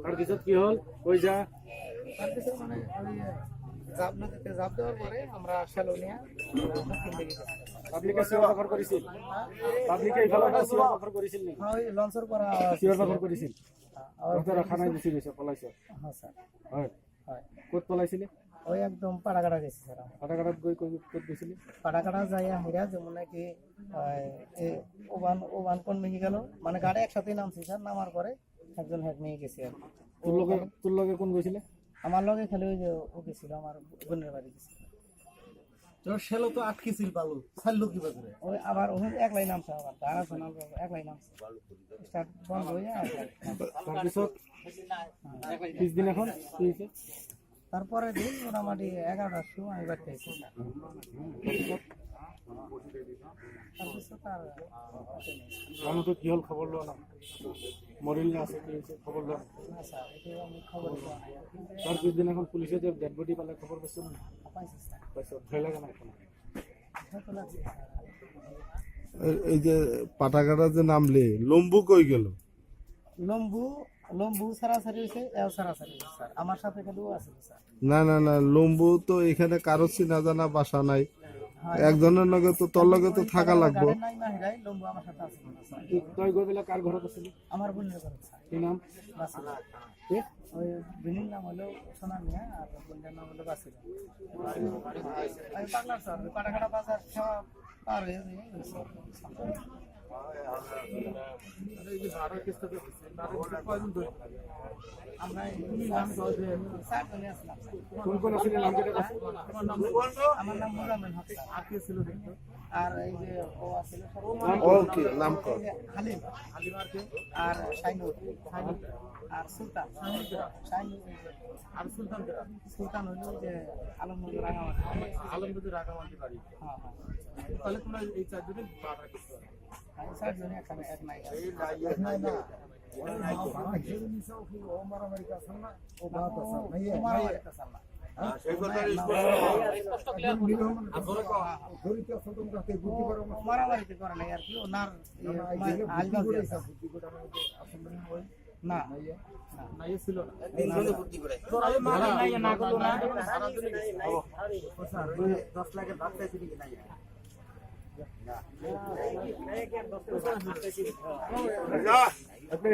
তাৰপিছত কি হ'ল কৈ যা তাৰপিছত মানে জাপ নদীতে জাপ দেওয়ার পরে আমরা শ্যালোনিয়া কিনতে গেছি। পাব্লিকে চিঞৰ বাখৰ কৰিছিল পাব্লিকে ইফালৰ পৰা চিঞৰ বাখৰ কৰিছিল নেকি হয় লঞ্চৰ পৰা চিঞৰ বাখৰ কৰিছিল তহঁতে ৰখা নাই গুচি গৈছে পলাইছ হ্যাঁ স্যার হয় হয় ক'ত পলাইছিলি ওই একদম পাড়াকাটা গেছি স্যার কাটাকাটাত গৈ ক'ত গৈছিলি পাড়াকাটা যাইয়া হেরা যেমন নাকি ওবান ওবান কোন মেহি গেল মানে গাড়ি একসাথে নামছি স্যার নামার পরে একজন হেড নিয়ে গেছি আর তোর লগে কোন গৈছিলে আমার লগে খালি ওই যে ও গেছিল আমার বোনের বাড়ি গেছিল তোর শেলো তো আটকেছিল বালু ছাড়লো কি বাজারে ওই আবার ওখানে একলাই নামছে আবার ধারা শোনাল একলাই নামছে স্টার্ট বন্ধ হয়ে তাৰপিছত পিছদিনাখন কি হৈছে তারপরে দিন মোটামুটি 11টার সময় আমি বাড়িতে এসেছি তারপিছত আর মানুহটো কি হ'ল খবৰ লোৱা নাই মৰিল না আছে কি হৈছে খবৰ লোৱা না স্যার এটা আমি খবর দেওয়া নাই আর কি। তাৰ পিছদিনাখন পুলিচে যে ডেড বডি পালে খবৰ পাইছো না পাইছি স্যার পাইছো ভয় লাগে না এখন হয়তো লাগছে স্যার এই যে পাটাকাটা যে নামলে লম্বু কই গেল লম্বু লম্বু সারাসারি হয়েছে এও সারাসারি হয়েছে স্যার আমার সাথে খেলেও আছে স্যার না না না লম্বু তো এখানে কারো চিনা জানা বাসা নাই একজনের লগে তো তোর লগে তো থাকা লাগবে গাড়ির নাই মাহিরাই লম্বু আমার সাথে আছে স্যার তই গৈ পেলাই কাৰ ঘৰত আছিলি আমার বোনের ঘর স্যার কি নাম বাসিল কি ওই বিনির নাম হলো সোনা মিয়া আর বোনের নাম হলো বাসিল আমি পাগলার স্যার পাটাকাটা বাজার খাওয়া পার হয়ে আমরা চারজনে আসলাম কোন কোন আছিল নাম কেইটা আছে আমার নাম মোজামেল হক স্যার আর কে ছিল দেখতো আর এই যে ও আছিল ওকে নাম কর হালিম হালিম আর শাইনুর আর সুলতান শাইনুর আর সুলতান সুলতান হলো যে আলমগীর রাগামাটি বাড়ি হ্যাঁ হ্যাঁ তাহলে তোমরা এই চারজনে বাড়া কিছু চারজনে এখানে এক নাই মারামারিতে করে নাই আর কি ওনার না না এ ছিল না $10 লাখের ভাগ চাইছিলি কি নাই আপনি